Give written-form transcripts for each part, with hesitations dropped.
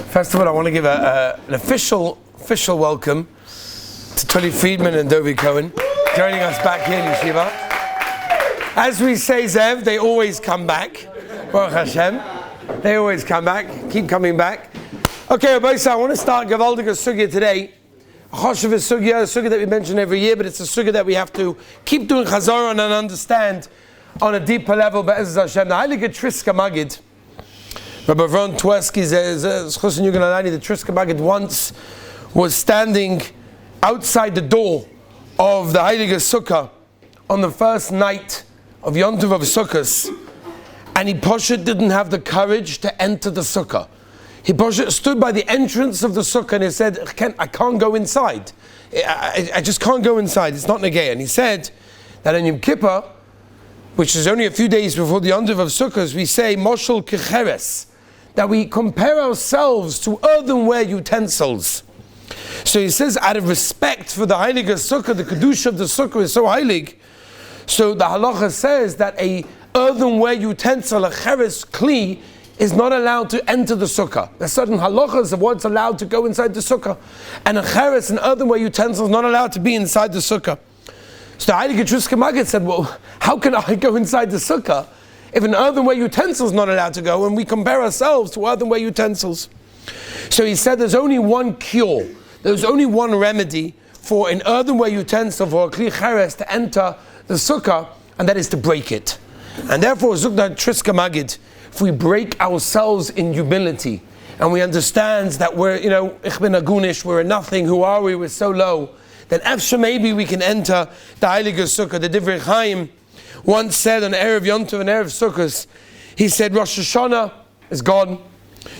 First of all, I want to give an official welcome to Tony Friedman and Dovi Cohen joining us back here in Yeshiva. As we say, Zev, they always come back. Baruch Hashem. They always come back. Keep coming back. Okay, Rabbi, I want to start Gavaldiga Suggah today. A Suggah that we mention every year, but it's a Suggah that we have to keep doing Chazara and understand on a deeper level. But as Hashem, the Heilige Triska Magid, Rabbi Avron Twersky says, the Triska Magid once was standing outside the door of the Heilige Sukkah on the first night of Yom Tov of Sukkos, and he didn't have the courage to enter the Sukkah. He stood by the entrance of the Sukkah and he said, I can't go inside. I just can't go inside. It's not Negei. And he said that on Yom Kippur, which is only a few days before the Yom Tov of Sukkos, we say, Moshel Kecheres, that we compare ourselves to earthenware utensils. So he says, out of respect for the Heilige Sukkah, the Kedusha of the Sukkah is so heilig. So the halacha says that a earthenware utensil, a cheres kli, is not allowed to enter the sukkah. There's certain halachas of what's allowed to go inside the sukkah, and a cheres, an earthenware utensil, is not allowed to be inside the sukkah. So the Heilige Triska Magid said, well, how can I go inside the sukkah if an earthenware utensil is not allowed to go, and we compare ourselves to earthenware utensils? So he said there's only one cure, there's only one remedy for an earthenware utensil, for a kli cheres to enter the sukkah, and that is to break it. And therefore, Sukkah Triska Magid, if we break ourselves in humility, and we understand that we're, ich bin agunish, we're a nothing, who are we, we're so low, then efshe maybe we can enter the Heilige Sukkah. The Divrei Chaim once said on Erev Yom Tov and Erev Sukkos, he said, Rosh Hashanah is gone,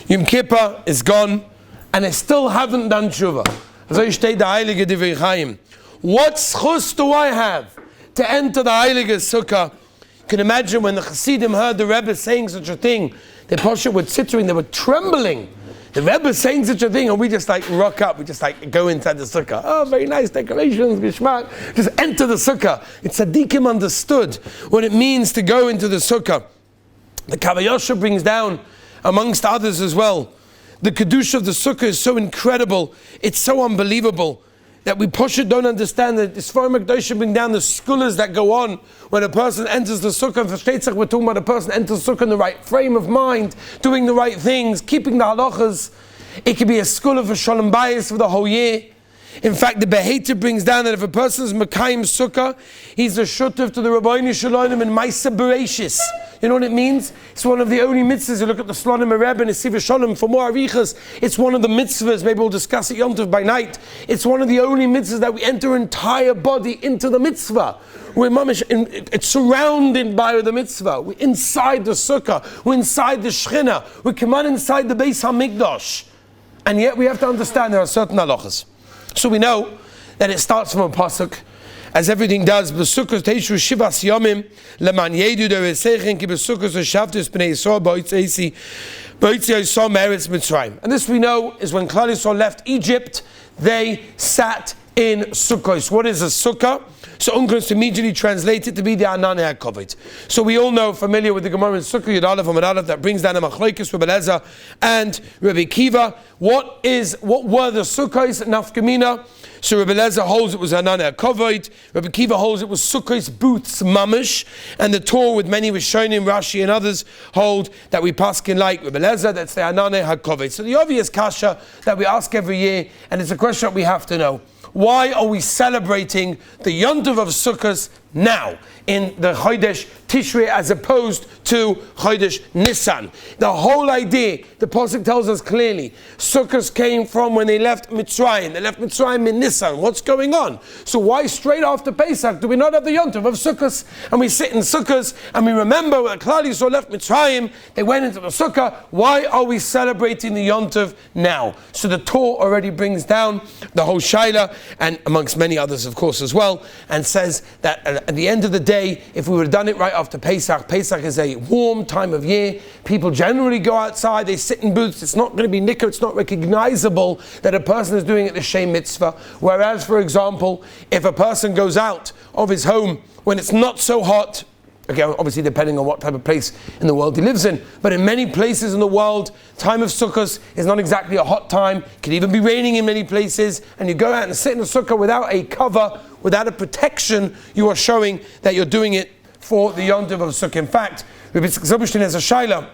Yom Kippur is gone, and I still haven't done tshuva. So steht the Heilige Divrei Chaim. What schus do I have to enter the Heilige Sukkah? You can imagine when the Chassidim heard the Rebbe saying such a thing, the Poshet were tittering, they were trembling. The Rebbe saying such a thing, and we just rock up, we just go inside the Sukkah. Oh, very nice decorations, Gishmak. Just enter the Sukkah. It's Tzaddikim understood what it means to go into the Sukkah. The Kavayosha brings down, amongst others as well, the Kedusha of the Sukkah is so incredible, it's so unbelievable, that we don't understand that the Sfarim HaKadoshim bring down the skulas that go on when a person enters the Sukkah. And we're talking about a person enters the Sukkah in the right frame of mind, doing the right things, keeping the halachas. It could be a skula for Shalom Bayis for the whole year. In fact, the Beheita brings down that if a person is Mekayim Sukkah, he's a shutav to the Rabbeinu Shalom and Maisa Bereshis. You know what it means? It's one of the only mitzvahs. You look at the Slonim Rebbe and Siva Shalom for more arichas. It's one of the mitzvahs. Maybe we'll discuss it Yom Tov by night. It's one of the only mitzvahs that we enter entire body into the mitzvah. We're mamish, it's surrounded by the mitzvah. We're inside the sukkah. We're inside the shechina. We come on inside the Beis Hamikdash. And yet we have to understand there are certain halachas. So we know that it starts from a pasuk, as everything does. B'sukkos teishu shivas yomim leman yedu deresechen ki b'sukkos shavtus b'nei Yisrael b'oitzeisi Yisrael meretz Mitzrayim. And this we know is when Klal Yisrael left Egypt, they sat in Sukkos. What is a sukkah? So Ungrus immediately translated to be the Ananei HaKovit. So we all know, familiar with the Gemara in Sukkah Yud Aleph Amud Aleph, that brings down a Machlokes Rebbe Eliezer and Rebbe Kiva. What were the Sukkos? Nafkamina. So Rebbe Eliezer holds it was Ananei HaKovit. Rebbe Kiva holds it was Sukkos booths mamish. And the Torah with many Rishonim, Rashi and others hold that we paskin like Rebbe Eliezer, that's the Ananei HaKovit. So the obvious kasha that we ask every year, and it's a question that we have to know. Why are we celebrating the Yom Tov of Sukkot now in the Chodesh Tishrei as opposed to Chodesh Nisan? The whole idea, the Pasuk tells us clearly, Sukkot came from when they left Mitzrayim. They left Mitzrayim in Nisan. What's going on? So why straight after Pesach do we not have the Yom Tov of Sukkot? And we sit in Sukkot and we remember when Klal Yisrael left Mitzrayim, they went into the Sukkah. Why are we celebrating the Yom Tov now? So the Torah already brings down the whole Shaila, and amongst many others of course as well, and says that at the end of the day, if we would have done it right after Pesach, Pesach is a warm time of year, people generally go outside, they sit in booths, it's not going to be nicker, it's not recognizable that a person is doing it the Shem Mitzvah. Whereas, for example, if a person goes out of his home when it's not so hot, Okay, obviously depending on what type of place in the world he lives in. But in many places in the world, time of Sukkot is not exactly a hot time. It can even be raining in many places. And you go out and sit in a sukkah without a cover, without a protection, you are showing that you're doing it for the Yom Tov of Sukkah. In fact, Rabbi Succah has a shaila.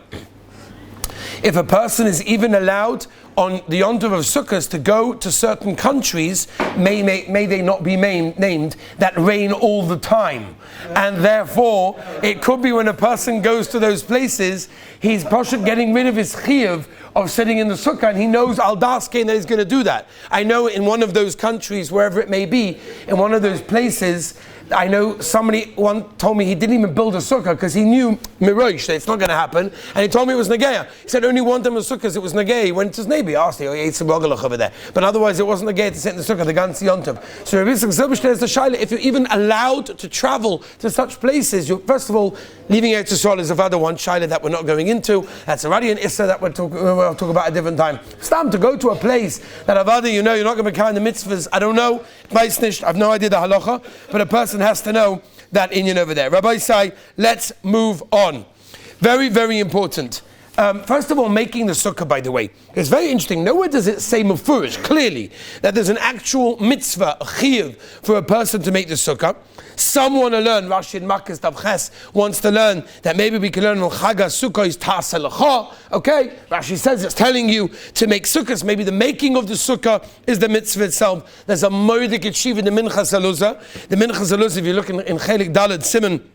If a person is even allowed on the Yom Tov of Sukkot to go to certain countries, may they not be named, that rain all the time. And therefore, it could be when a person goes to those places, he's possibly getting rid of his chiyuv of sitting in the sukkah, and he knows al-daskein that he's going to do that. I know in one of those countries, wherever it may be, in one of those places, I know somebody one told me he didn't even build a sukkah because he knew mirosh that it's not going to happen, and he told me it was negeya. He said only one time of sukkahs it was negeya. He went to his neighbor, he asked him, he ate some rogalach over there, but otherwise it wasn't negeya to sit in the sukkah, the ganze Yom Tov. So Rabbi Succah is the shaila, if you're even allowed to travel to such places, you're first of all leaving Eretz Yisrael is a other one shaila that we're not going into. That's already an issa that we'll talk about a different time. It's time to go to a place that avada, you know you're not going to be carrying the mitzvahs. I don't know, I've no idea the halacha, but a person has to know that Inyan over there. Rabbi say, let's move on. Very, very important. First of all, making the sukkah, by the way, it's very interesting. Nowhere does it say mufurish, clearly, that there's an actual mitzvah, a chiyuv, for a person to make the sukkah. Some want to learn, Rashi and Makkah Ches wants to learn that maybe we can learn on Chaga Sukkah is Ta'asalacha. Okay, Rashi says it's telling you to make sukkahs. Maybe the making of the sukkah is the mitzvah itself. There's a moedik yeshiva in the Minchas Aluzah. The Minchas Aluzah, if you look in Chelik Daled Simon,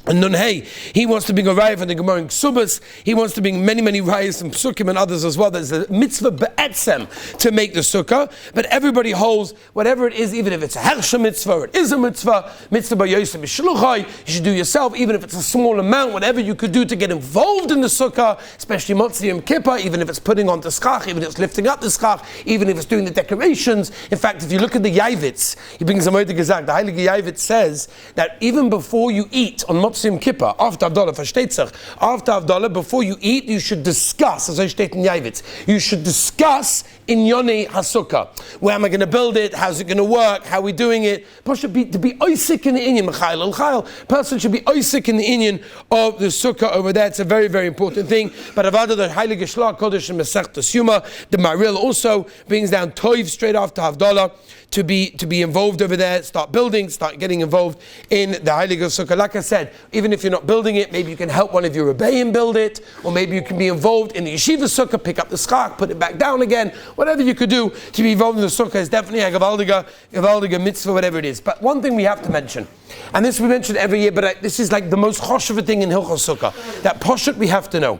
and Nunhei, he wants to bring a raya from the Gemara in Ksubas. He wants to bring many rayas from Psukim and others as well. There's a mitzvah be'etzem to make the sukkah, but everybody holds whatever it is, even if it's a hersha mitzvah or it is a mitzvah b'yosem b'shluchai, you should do yourself, even if it's a small amount, whatever you could do to get involved in the sukkah, especially Motzi Yom Kippur, even if it's putting on the schach, even if it's lifting up the schach, even if it's doing the decorations. In fact, if you look at the Yavitz, he brings a moedik gesagt, the Heilige Yavitz says that even before you eat on Motzi Yom Kippur, after Havdalah, versteht sich, after Havdalah, before you eat, you should discuss, as I state in Yavitz, you should discuss in Yoni HaSukkah. Where am I going to build it? How's it going to work? How are we doing it? To be oisik in the inyan, person should be oisik in the inyan of the sukkah over there. It's a very, very important thing. But Avada, the Heilige Shlach Kodesh and Masechtas Yuma, the Maril also brings down Toiv straight after Havdalah to be involved over there, start building, start getting involved in the Heilige Sukkah. Like I said, even if you're not building it, maybe you can help one of your rebbeim build it, or maybe you can be involved in the yeshiva sukkah, pick up the schach, put it back down again. Whatever you could do to be involved in the sukkah is definitely a gewaldige mitzvah, whatever it is. But one thing we have to mention, and this we mention every year, but this is like the most choshev thing in Hilchos Sukkah, that poshet we have to know.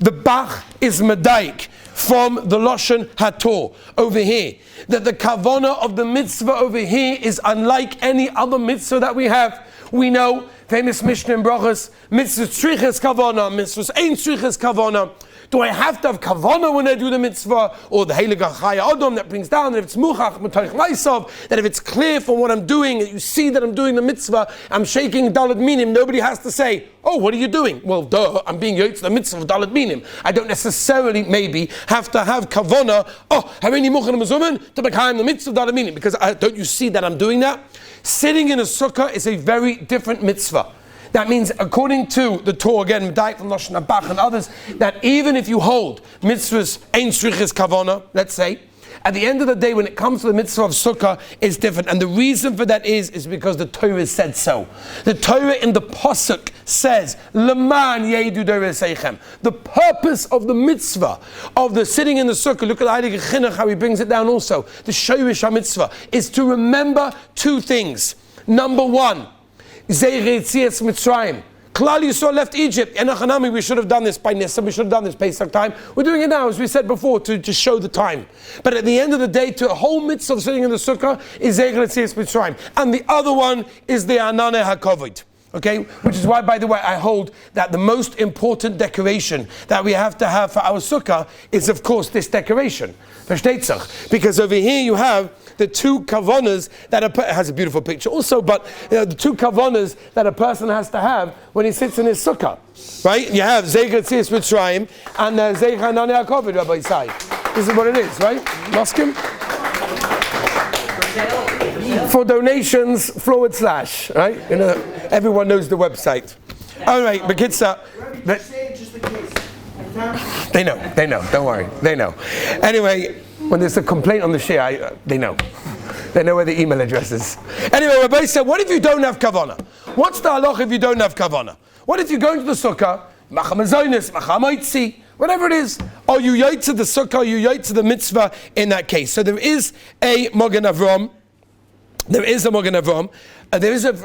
The Bach is medaik from the Lashon Hator over here, that the kavana of the mitzvah over here is unlike any other mitzvah that we have. We know, famous Mishnah in Brachos, mitzvah tzriches kavana, mitzvah ein tzriches kavana. Do I have to have kavana when I do the mitzvah? Or the Heilige Chaya Adam that brings down that if it's muchach, m'tarich ma'asav, that if it's clear from what I'm doing, that you see that I'm doing the mitzvah, I'm shaking Dalet Minim, nobody has to say, oh, what are you doing? Well, duh, I'm being yotz the mitzvah of Dalet Minim. I don't necessarily, maybe, have to have kavana, harini muchan mezumen, to become the mitzvah of Dalet Minim, because don't you see that I'm doing that? Sitting in a sukkah is a very different mitzvah. That means, according to the Torah, again, Medayik from Lashon Habach and others, that even if you hold mitzvahs ein tzriches kavana, let's say, at the end of the day, when it comes to the mitzvah of sukkah, it's different. And the reason for that is because the Torah said so. The Torah in the Pasuk says, Leman yedu doreseichem. The purpose of the mitzvah, of the sitting in the sukkah, look at the Heilige Chinuch, how he brings it down also, the Shoresh HaMitzvah, is to remember two things. Number one, Zeir Yetzias Mitzrayim. Klal Yisrael left Egypt. Enochanami, we should have done this by Nissa, we should have done this Pesach time. We're doing it now, as we said before, to just show the time. But at the end of the day, to a whole mitzvah of sitting in the sukkah is Zeir Yetzias Mitzrayim. And the other one is the Ananeh HaKovod. Okay, which is why, by the way, I hold that the most important decoration that we have to have for our sukkah is, of course, this decoration. Because over here you have the two kavanas that it has a beautiful picture also, but the two kavanas that a person has to have when he sits in his sukkah. Right? You have Zeir Yetzias Mitzrayim and Zeir Ananeh HaKovod, Rabbi Isai. This is what it is, right? Moskim? For donations, /, right? Everyone knows the website. All right, Bekitza. They know, don't worry, they know. Anyway, when there's a complaint on the share, they know. They know where the email address is. Anyway, Rabbi said, what if you don't have kavanah? What's the halach if you don't have kavanah? What if you go into the sukkah, machamazonis, machamoitzi, whatever it is, or you yait to the sukkah, you yait to the mitzvah in that case. So there is a Mogen Avram.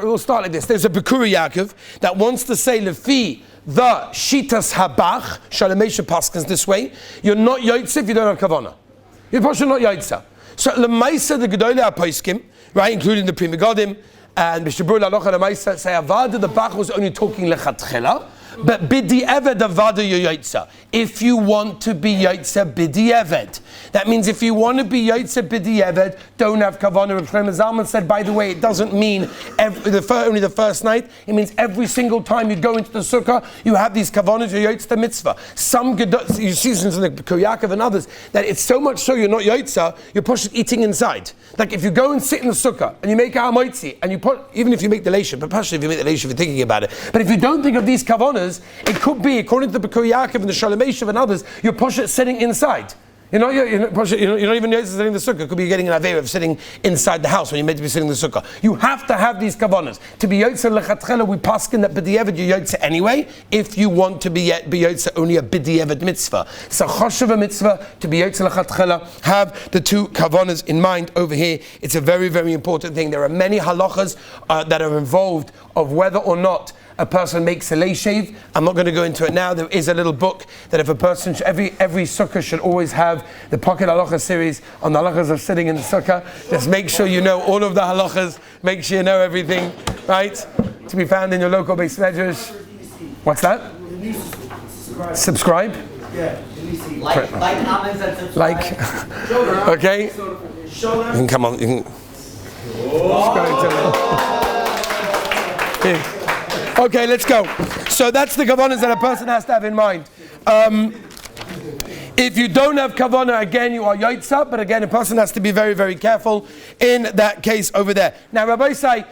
We'll start like this. There's a Bekuri Yaakov that wants to say, Lefi, the Shitas Habach, Shalemesha Paskins this way, you're not Yaitza if you don't have Kavanah. You're probably not Yaitza. So, Lemaisa, the Gedolei HaPoskim, right, including the Pri Megadim, and Mr. Brul Alocha Lemaisa, say, Avada, the Bach was only talking Lechatchela, but Bidi Eved Avada Yaitza. If you want to be Yaitza, Bidi Eved. That means if you want to be Yaitza Bidi Eved, don't have Kavanah. Reb Shlomo Zalman said, by the way, it doesn't mean only the first night. It means every single time you go into the sukkah, you have these Kavanahs, you're Yaitza mitzvah. You see this in the Koyakov and others, that it's so much so you're not Yaitza, you're pushed eating inside. Like if you go and sit in the sukkah, and you make a Hamoitzi, and you put, even if you make the Leisha, but especially if you make the Leisha, if you're thinking about it. But if you don't think of these Kavanahs, it could be, according to the Bekor Yaakov and the Shalom Eshav and others, you're poshet sitting inside. You're not even sitting in the sukkah. It could be getting an aveir of sitting inside the house when you're meant to be sitting in the sukkah. You have to have these kavanas. To be yotze lechatchela, we paskin that b'di'evet you yotze anyway. If you want to be yotze only a b'di'evet mitzvah, so choshev mitzvah to be yotze lechatchela. Have the two kavanas in mind over here. It's a very, very important thing. There are many halachas that are involved of whether or not a person makes a lay shave. I'm not going to go into it now. There is a little book that if a person, every sukkah should always have the Pocket Halacha series on the halachas of sitting in the sukkah. Just make sure you know all of the halachas. Make sure you know everything, right? To be found in your local base measures. What's that? Subscribe. Yeah. Like, comments, and subscribe. Like. Okay. You can come on. You can. Okay, let's go. So that's the kavanas that a person has to have in mind. If you don't have kavanah, again, you are yaitza, but again, a person has to be very, very careful in that case over there. Now, Rabbi say,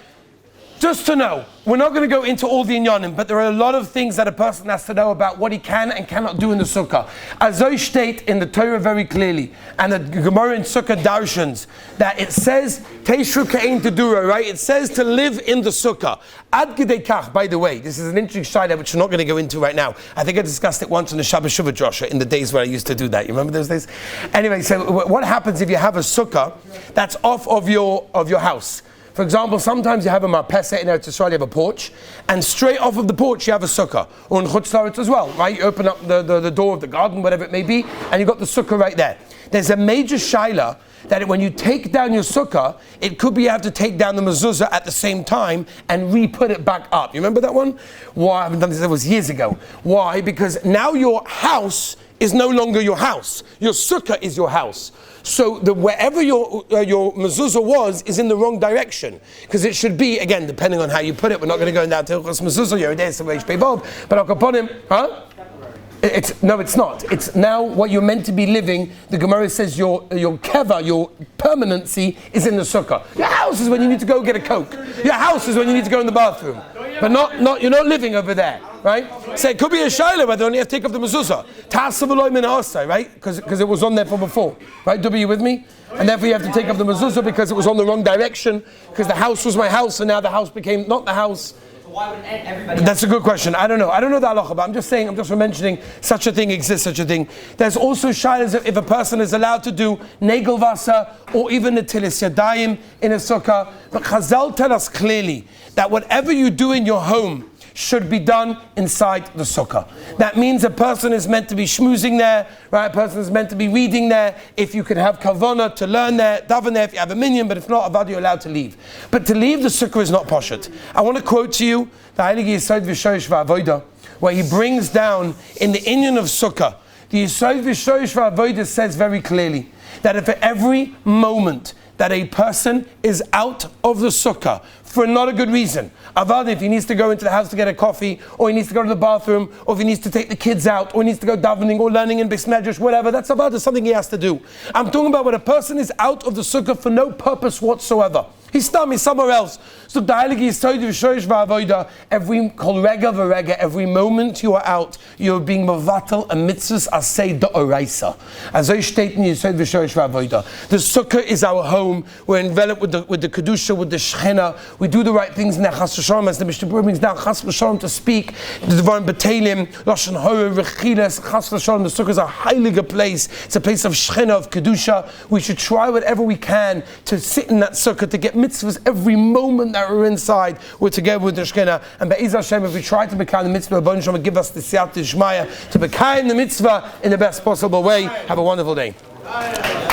just to know, we're not going to go into all the inyanim, but there are a lot of things that a person has to know about what he can and cannot do in the sukkah. Azoi state in the Torah very clearly, and the Gemara in Sukkah darshans, that it says, Teishru Ka'in Tedura, right? It says to live in the sukkah. Ad Gidei Kach, by the way, this is an interesting shayla which we're not going to go into right now. I think I discussed it once on the Shabbat Shuvah Drosha in the days where I used to do that. You remember those days? Anyway, so what happens if you have a sukkah that's off of your house? For example, sometimes you have a marpesa in Eretz Yisrael, you have a porch, and straight off of the porch you have a sukkah, or in Chutz La'aretz as well, right? You open up the door of the garden, whatever it may be, and you've got the sukkah right there. There's a major shaila that when you take down your sukkah, it could be you have to take down the mezuzah at the same time and re-put it back up. You remember that one? Why? I haven't done this, that was years ago. Why? Because now your house is no longer your house. Your sukkah is your house. So wherever your mezuzah was is in the wrong direction, because it should be, again, depending on how you put it. We're not going to go down to Hilchos mezuzah. You're there, so but I'll upon him, huh? It's not. It's now what you're meant to be living. The Gemara says your keva, your permanency, is in the sukkah. Your house is when you need to go get a Coke. Your house is when you need to go in the bathroom. But not you're not living over there, right? So it could be a shayla whether you have to take off the mezuzah. Ta'asavuloi min asai, right? Because it was on there from before, right? W, you with me? And therefore you have to take off the mezuzah because it was on the wrong direction. Because the house was my house, and now the house became not the house. Why would everybody? That's a good question. I don't know the halacha, but I'm just mentioning such a thing exists, such a thing. There's also shaylas if a person is allowed to do negel vasa or even a tilis yadayim in a sukkah. But Chazal tell us clearly that whatever you do in your home should be done inside the sukkah. That means a person is meant to be schmoozing there, right? A person is meant to be reading there. If you could have kavanah to learn there, daven there if you have a minyan, but if not, avad, you're allowed to leave. But to leave the sukkah is not poshet. I want to quote to you the Heilige Yesod V'Shoresh V'Avoda, where he brings down in the inyan of sukkah, the Yesod V'Shoresh V'Avoda says very clearly that if at every moment that a person is out of the sukkah for not a good reason, avad, if he needs to go into the house to get a coffee, or he needs to go to the bathroom, or if he needs to take the kids out, or he needs to go davening or learning in Beis Medrash, whatever, that's avad, something he has to do. I'm talking about when a person is out of the sukkah for no purpose whatsoever. He's somewhere else. So the Heilige Yisoid v'Shoresh v'Avoda, every kol rega v'rega, every moment you are out, you're being mevatel a mitzvahs asay da'oraisa. As I state in Yisoid v'Shoresh v'Avoda, the Sukkah is our home. We're enveloped with the kedusha, with the shechina. We do the right things in the chas v'shalom, as the Mishnah brings down chas v'shalom to speak the divine betalim, lashon hora v'chilas, chas v'shalom. The Sukkah is a heilige place. It's a place of shechina, of kedusha. We should try whatever we can to sit in that Sukkah, to get mitzvahs every moment that we're inside. We're together with the Shekhinah. And Be'ez Hashem, if we try to become the mitzvah, Baruch Hashem will give us the siyat d'shmaya to become the mitzvah in the best possible way. Have a wonderful day.